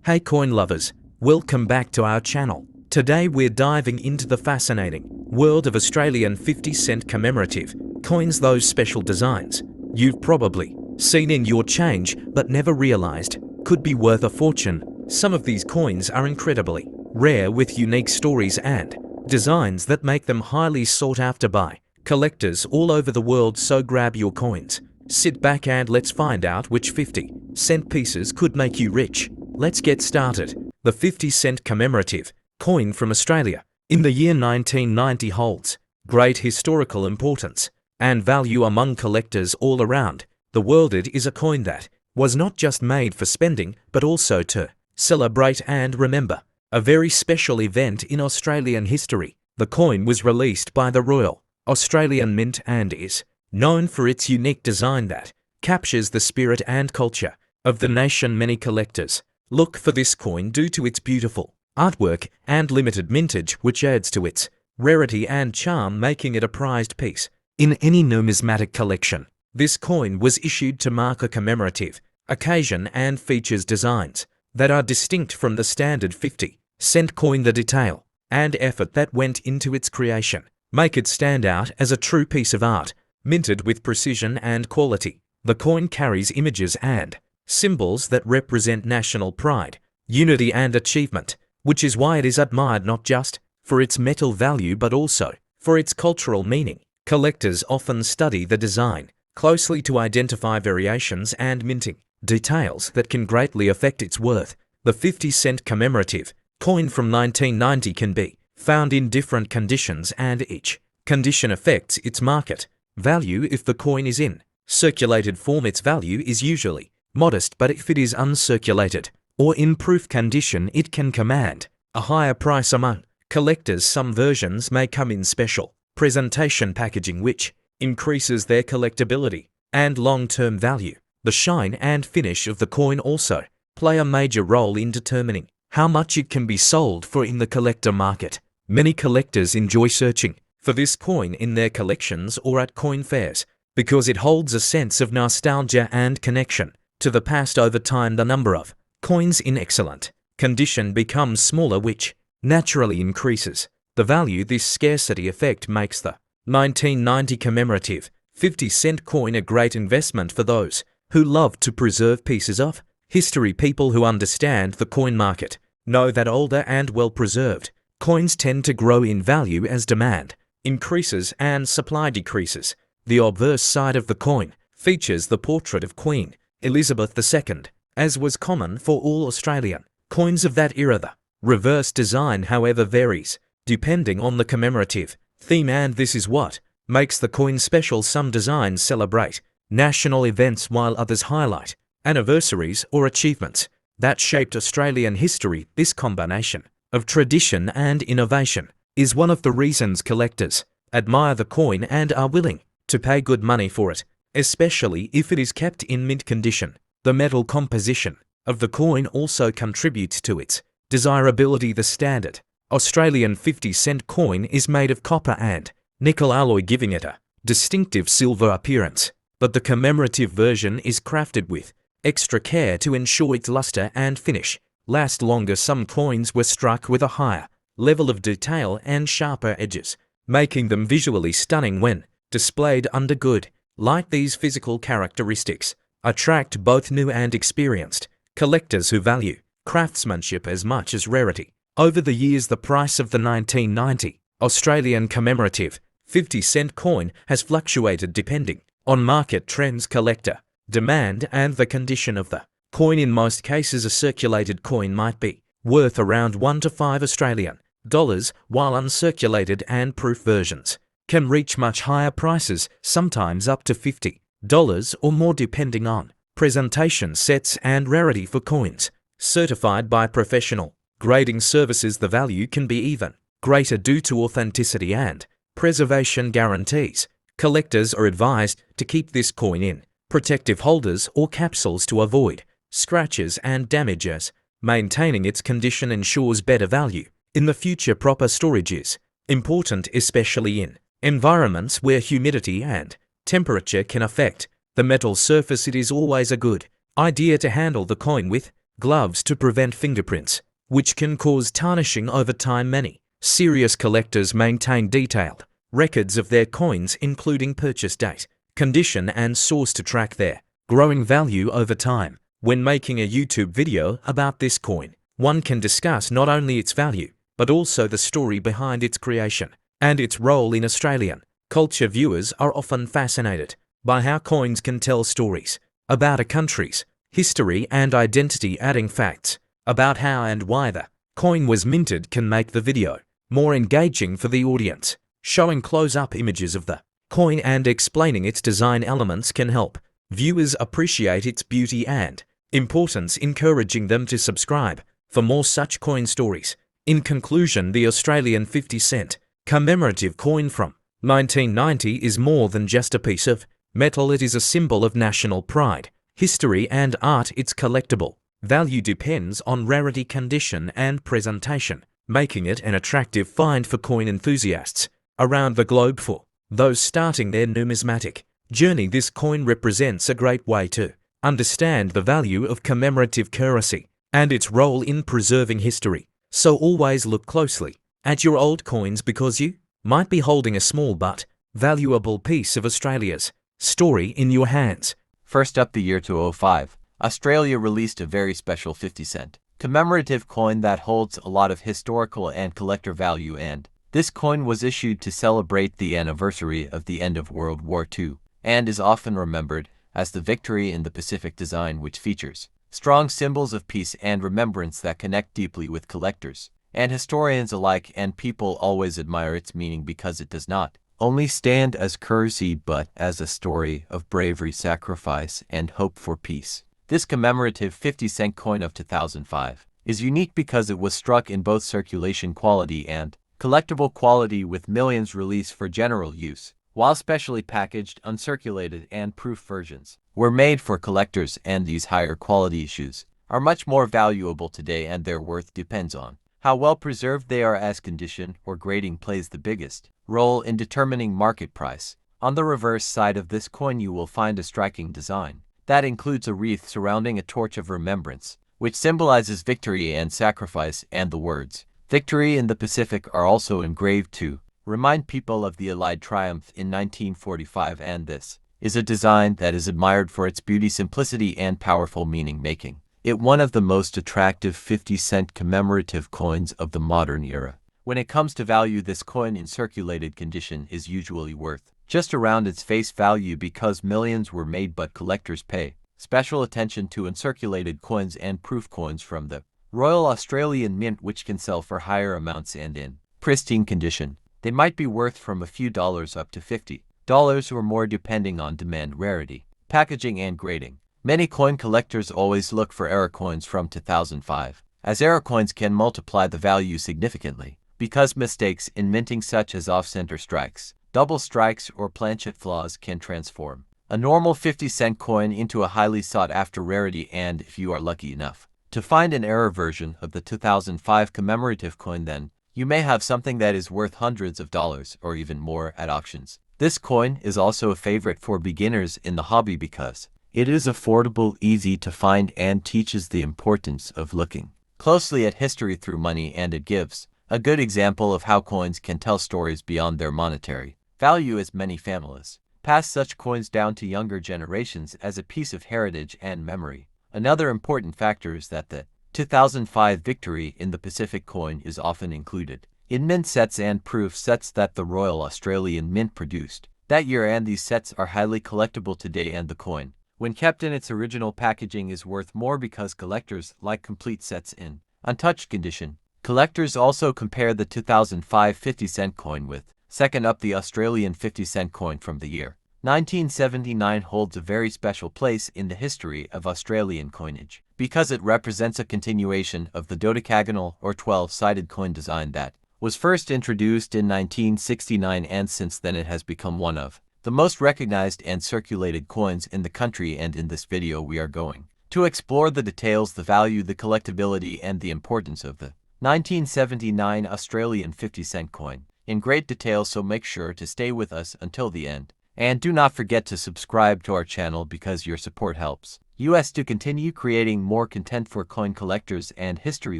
Hey coin lovers, welcome back to our channel. Today we're diving into the fascinating world of Australian 50-cent commemorative coins, those special designs you've probably seen in your change but never realized could be worth a fortune. Some of these coins are incredibly rare, with unique stories and designs that make them highly sought after by collectors all over the world. So grab your coins, sit back and let's find out which 50-cent pieces could make you rich. Let's get started. The 50-cent commemorative coin from Australia in the year 1990 holds great historical importance and value among collectors all around the world. It is a coin that was not just made for spending but also to celebrate and remember a very special event in Australian history. The coin was released by the Royal Australian Mint and is known for its unique design that captures the spirit and culture of the nation. Many collectors look for this coin due to its beautiful artwork and limited mintage, which adds to its rarity and charm, making it a prized piece in any numismatic collection. This coin was issued to mark a commemorative occasion and features designs that are distinct from the standard 50-cent coin. The detail and effort that went into its creation make it stand out as a true piece of art, minted with precision and quality. The coin carries images and symbols that represent national pride, unity and achievement, which is why it is admired not just for its metal value but also for its cultural meaning. Collectors often study the design closely to identify variations and minting details that can greatly affect its worth. The 50-cent commemorative coin from 1990 can be found in different conditions, and each condition affects its market value. If the coin is in circulated form, its value is usually modest, but if it is uncirculated or in proof condition, it can command a higher price among collectors. Some versions may come in special presentation packaging, which increases their collectability and long-term value. The shine and finish of the coin also play a major role in determining how much it can be sold for in the collector market. Many collectors enjoy searching for this coin in their collections or at coin fairs because it holds a sense of nostalgia and connection to the past. Over time, the number of coins in excellent condition becomes smaller, which naturally increases the value. This scarcity effect makes the 1990 commemorative 50-cent coin a great investment for those who love to preserve pieces of history. People who understand the coin market know that older and well-preserved coins tend to grow in value as demand increases and supply decreases. The obverse side of the coin features the portrait of Queen Elizabeth II, as was common for all Australian coins of that era. The reverse design, however, varies depending on the commemorative theme, and this is what makes the coin special. Some designs celebrate national events while others highlight anniversaries or achievements that shaped Australian history. This combination of tradition and innovation is one of the reasons collectors admire the coin and are willing to pay good money for it, especially if it is kept in mint condition. The metal composition of the coin also contributes to its desirability. The standard Australian 50-cent coin is made of copper and nickel alloy, giving it a distinctive silver appearance, but the commemorative version is crafted with extra care to ensure its luster and finish last longer. Some coins were struck with a higher level of detail and sharper edges, making them visually stunning when displayed under good light. These physical characteristics attract both new and experienced collectors who value craftsmanship as much as rarity. Over the years, the price of the 1990 Australian commemorative 50-cent coin has fluctuated depending on market trends, collector demand, and the condition of the coin. In most cases, a circulated coin might be worth around 1 to 5 Australian dollars, while uncirculated and proof versions can reach much higher prices, sometimes up to $50 or more, depending on presentation, sets, and rarity. For coins certified by professional grading services, the value can be even greater due to authenticity and preservation guarantees. Collectors are advised to keep this coin in protective holders or capsules to avoid scratches and damage, as maintaining its condition ensures better value in the future. Proper storage is important, especially in environments where humidity and temperature can affect the metal surface. It is always a good idea to handle the coin with gloves to prevent fingerprints, which can cause tarnishing over time. Many serious collectors maintain detailed records of their coins, including purchase date, condition, and source to track their growing value over time. When making a YouTube video about this coin, one can discuss not only its value, but also the story behind its creation and its role in Australian culture. Viewers are often fascinated by how coins can tell stories about a country's history and identity. Adding facts about how and why the coin was minted can make the video more engaging for the audience. Showing close-up images of the coin and explaining its design elements can help viewers appreciate its beauty and importance, encouraging them to subscribe for more such coin stories. In conclusion, the Australian 50-cent commemorative coin from 1990 is more than just a piece of metal. It is a symbol of national pride, history, and art. Its collectible value depends on rarity, condition, and presentation, making it an attractive find for coin enthusiasts around the globe. For those starting their numismatic journey, this coin represents a great way to understand the value of commemorative currency and its role in preserving history. So always look closely at your old coins, because you might be holding a small but valuable piece of Australia's story in your hands. First up, the year 2005, Australia released a very special 50-cent commemorative coin that holds a lot of historical and collector value, and this coin was issued to celebrate the anniversary of the end of World War II and is often remembered as the Victory in the Pacific design, which features strong symbols of peace and remembrance that connect deeply with collectors and historians alike, and people always admire its meaning because it does not only stand as currency but as a story of bravery, sacrifice, and hope for peace. This commemorative 50-cent coin of 2005 is unique because it was struck in both circulation quality and collectible quality, with millions released for general use, while specially packaged, uncirculated, and proof versions were made for collectors, and these higher quality issues are much more valuable today, and their worth depends on how well preserved they are, as condition or grading plays the biggest role in determining market price. On the reverse side of this coin, you will find a striking design that includes a wreath surrounding a torch of remembrance, which symbolizes victory and sacrifice, and the words "Victory in the Pacific" are also engraved to remind people of the Allied triumph in 1945, and this is a design that is admired for its beauty, simplicity, and powerful meaning, making it one of the most attractive 50-cent commemorative coins of the modern era. When it comes to value, this coin in circulated condition is usually worth just around its face value because millions were made, but collectors pay special attention to uncirculated coins and proof coins from the Royal Australian Mint, which can sell for higher amounts, and in pristine condition they might be worth from a few dollars up to $50 or more, depending on demand, rarity, packaging, and grading. Many coin collectors always look for error coins from 2005, as error coins can multiply the value significantly because mistakes in minting, such as off-center strikes, double strikes, or planchet flaws, can transform a normal 50-cent coin into a highly sought-after rarity. And if you are lucky enough to find an error version of the 2005 commemorative coin, then you may have something that is worth hundreds of dollars or even more at auctions. This coin is also a favorite for beginners in the hobby because it is affordable, easy to find, and teaches the importance of looking closely at history through money, and it gives a good example of how coins can tell stories beyond their monetary value, as many families pass such coins down to younger generations as a piece of heritage and memory. Another important factor is that the 2005 Victory in the Pacific coin is often included in mint sets and proof sets that the Royal Australian Mint produced that year, and these sets are highly collectible today, and the coin, when kept in its original packaging, is worth more because collectors like complete sets in untouched condition. Collectors also compare the 2005 50-cent coin with, second up, the Australian 50-cent coin from the year 1979 holds a very special place in the history of Australian coinage because it represents a continuation of the dodecagonal or 12-sided coin design that was first introduced in 1969, and since then it has become one of the most recognized and circulated coins in the country. And in this video we are going to explore the details, the value, the collectability, and the importance of the 1979 Australian 50-cent coin in great detail, so make sure to stay with us until the end. And do not forget to subscribe to our channel because your support helps us to continue creating more content for coin collectors and history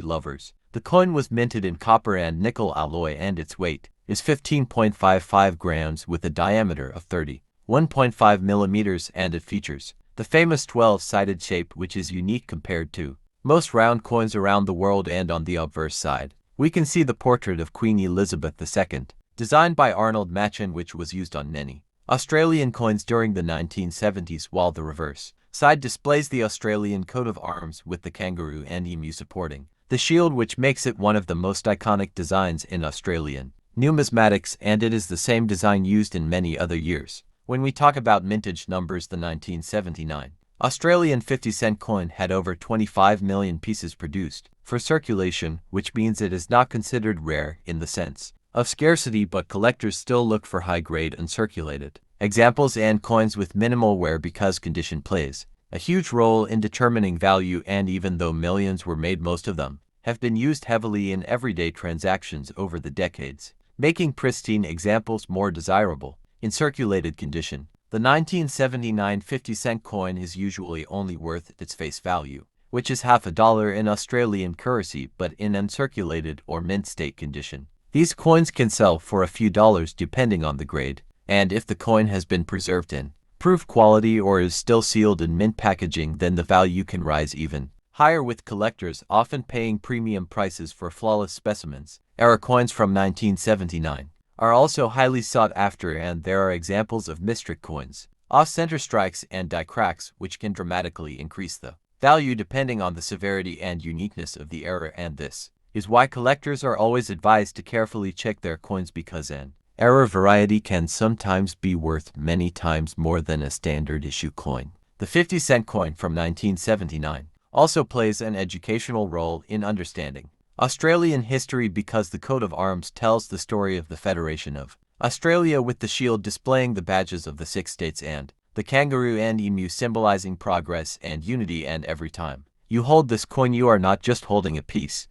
lovers. The coin was minted in copper and nickel alloy and its weight is 15.55 grams with a diameter of 31.5 millimeters, and it features the famous 12-sided shape, which is unique compared to most round coins around the world. And on the obverse side, we can see the portrait of Queen Elizabeth II, designed by Arnold Machen, which was used on many Australian coins during the 1970s, while the reverse side displays the Australian coat of arms with the kangaroo and emu supporting the shield, which makes it one of the most iconic designs in Australian numismatics, and it is the same design used in many other years. When we talk about mintage numbers, the 1979 Australian 50-cent coin had over 25 million pieces produced for circulation, which means it is not considered rare in the sense of scarcity, but collectors still look for high-grade uncirculated examples and coins with minimal wear because condition plays a huge role in determining value. And even though millions were made, most of them have been used heavily in everyday transactions over the decades, making pristine examples more desirable in circulated condition. The 1979 50-cent coin is usually only worth its face value, which is half a dollar in Australian currency, but in uncirculated or mint state condition, these coins can sell for a few dollars depending on the grade, and if the coin has been preserved in proof quality or is still sealed in mint packaging, then the value can rise even higher, with collectors often paying premium prices for flawless specimens. Era coins from 1979 are also highly sought after, and there are examples of misstrict coins, off-center strikes, and die cracks, which can dramatically increase the value depending on the severity and uniqueness of the error. And this is why collectors are always advised to carefully check their coins, because an error variety can sometimes be worth many times more than a standard issue coin. The 50-cent coin from 1979 also plays an educational role in understanding Australian history, because the coat of arms tells the story of the Federation of Australia, with the shield displaying the badges of the 6 states and the kangaroo and emu symbolizing progress and unity. And every time you hold this coin, you are not just holding a piece